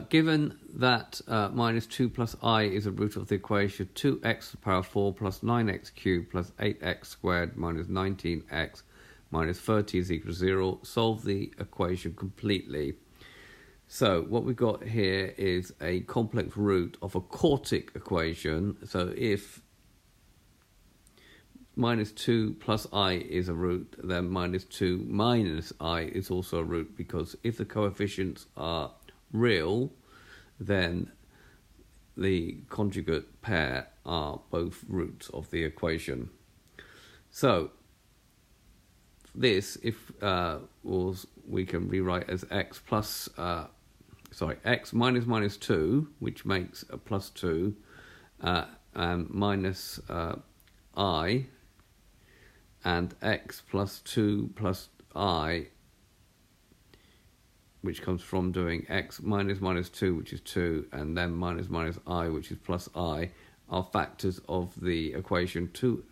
Given that minus 2 plus I is a root of the equation 2x to the power 4 plus 9x cubed plus 8x squared minus 19x minus 30 is equal to 0, solve the equation completely. So what we've got here is a complex root of a quartic equation. So if minus 2 plus I is a root, then minus 2 minus I is also a root, because if the coefficients are real, then the conjugate pair are both roots of the equation. So this, if we can rewrite as x plus x minus minus 2, which makes a plus 2, and minus I, and x plus 2 plus I, which comes from doing x minus minus 2, which is 2, and then minus minus I, which is plus I, are factors of the equation 2,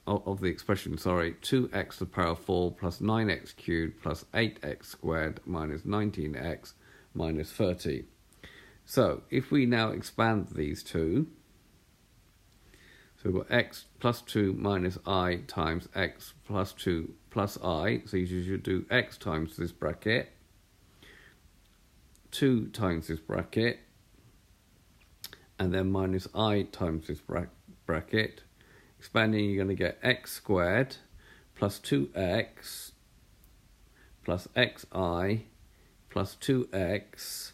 of the expression, 2x to the power 4 plus 9x cubed plus 8x squared minus 19x minus 30. So if we now expand these two, so we've got x plus 2 minus I times x plus 2 plus I. So you should do x times this bracket, 2 times this bracket, and then minus I times this bracket. Expanding, you're going to get x squared plus 2x plus xi plus 2x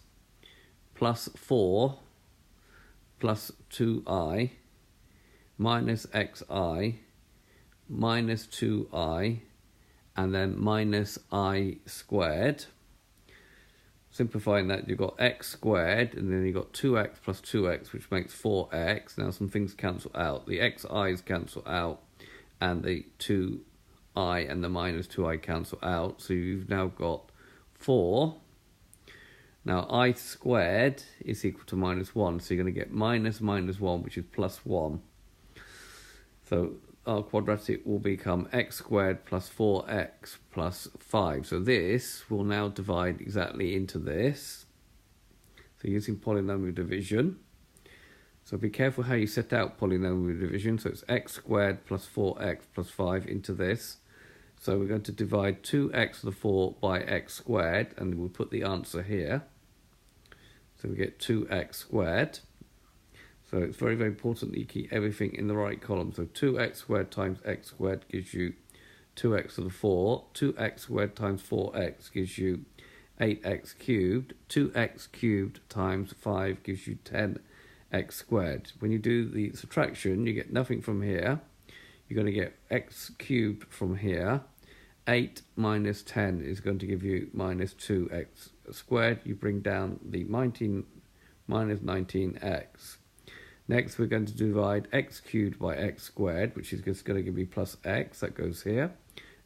plus 4 plus 2i minus xi minus 2i, and then minus I squared. Simplifying that, you've got x squared, and then you've got 2x plus 2x, which makes 4x. Now some things cancel out. The xi's cancel out, and the 2i and the minus 2i cancel out. So you've now got 4. Now I squared is equal to minus 1, so you're going to get minus minus 1, which is plus 1. So our quadratic will become x squared plus 4x plus 5. So this will now divide exactly into this. So using polynomial division. So be careful how you set out polynomial division. So it's x squared plus 4x plus 5 into this. So we're going to divide 2x to the 4 by x squared, and we'll put the answer here. So we get 2x squared. So it's very, very important that you keep everything in the right column. So 2x squared times x squared gives you 2x to the 4. 2x squared times 4x gives you 8x cubed. 2x cubed times 5 gives you 10x squared. When you do the subtraction, you get nothing from here. You're going to get x cubed from here. 8 minus 10 is going to give you minus 2x squared. You bring down the 19 minus 19x. Next, we're going to divide x cubed by x squared, which is just going to give me plus x. That goes here.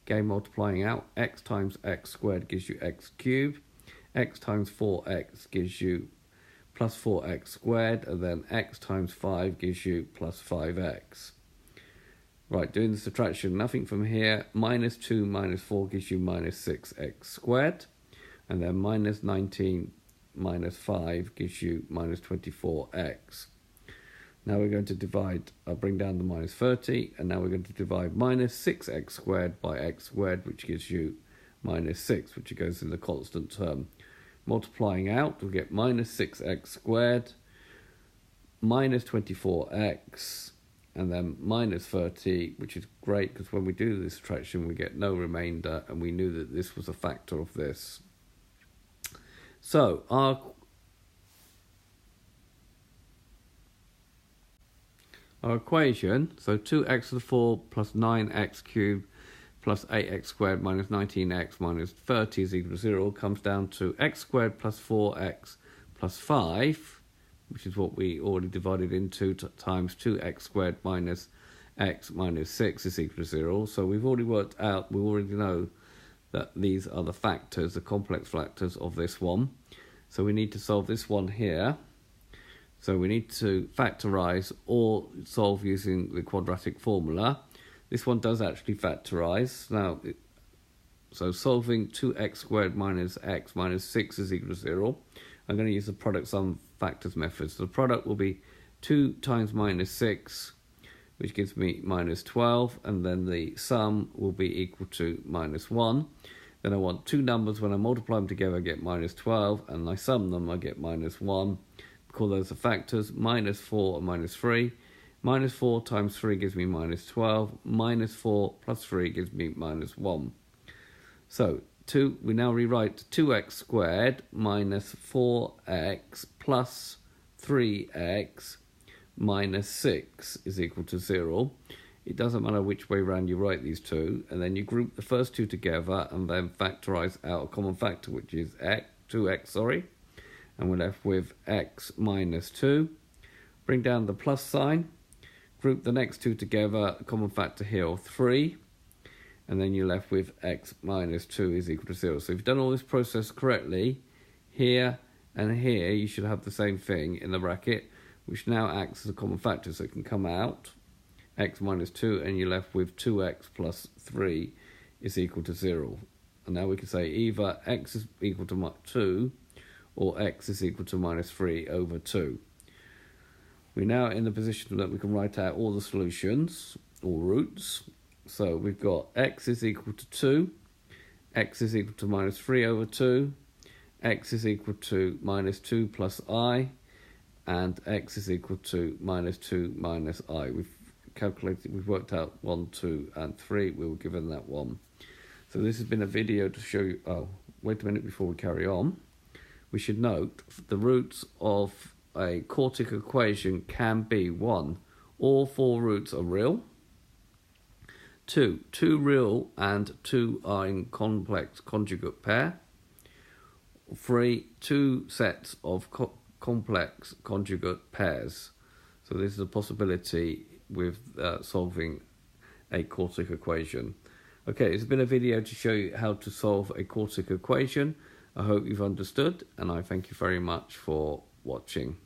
Again, multiplying out, x times x squared gives you x cubed. X times 4x gives you plus 4x squared. And then x times 5 gives you plus 5x. Right, doing the subtraction, nothing from here. Minus 2 minus 4 gives you minus 6x squared. And then minus 19 minus 5 gives you minus 24x. Now we're going to divide, bring down the minus 30, and now we're going to divide minus 6x squared by x squared, which gives you minus 6, which goes in the constant term. Multiplying out, we'll get minus 6x squared, minus 24x, and then minus 30, which is great, because when we do this subtraction, we get no remainder, and we knew that this was a factor of this. So our equation, so 2x to the 4 plus 9x cubed plus 8x squared minus 19x minus 30 is equal to 0, comes down to x squared plus 4x plus 5, which is what we already divided into, times 2x squared minus x minus 6 is equal to 0. So we've already worked out, we already know that these are the factors, the complex factors of this one. So we need to solve this one here. So we need to factorize or solve using the quadratic formula. This one does actually factorize. Now, So solving 2x squared minus x minus 6 is equal to 0. I'm going to use the product sum factors method. So the product will be 2 times minus 6, which gives me minus 12, and then the sum will be equal to minus 1. Then I want two numbers, when I multiply them together I get minus 12, and I sum them I get minus 1. Call those the factors, minus 4 and minus 3. Minus 4 times 3 gives me minus 12. Minus 4 plus 3 gives me minus 1. So we now rewrite 2x squared minus 4x plus 3x minus 6 is equal to 0. It doesn't matter which way around you write these two, and then you group the first two together and then factorize out a common factor, which is 2x, and we're left with x minus 2. Bring down the plus sign, group the next two together, a common factor here, 3, and then you're left with x minus 2 is equal to 0. So if you've done all this process correctly, here and here you should have the same thing in the bracket, which now acts as a common factor, so it can come out x minus 2, and you're left with 2x plus 3 is equal to 0. And now we can say either x is equal to 2 or x is equal to minus 3 over 2. We're now in the position that we can write out all the solutions, or roots. So we've got x is equal to 2, x is equal to minus 3 over 2, x is equal to minus 2 plus I, and x is equal to minus 2 minus I. We've worked out 1, 2, and 3. We were given that one. So this has been a video to show you. Oh, wait a minute before we carry on. We should note the roots of a quartic equation can be 1, all 4 roots are real. 2 real and 2 are in complex conjugate pair. 3 2 sets of complex conjugate pairs. So this is a possibility with solving a quartic equation. Okay, it's been a video to show you how to solve a quartic equation. I hope you've understood, and I thank you very much for watching.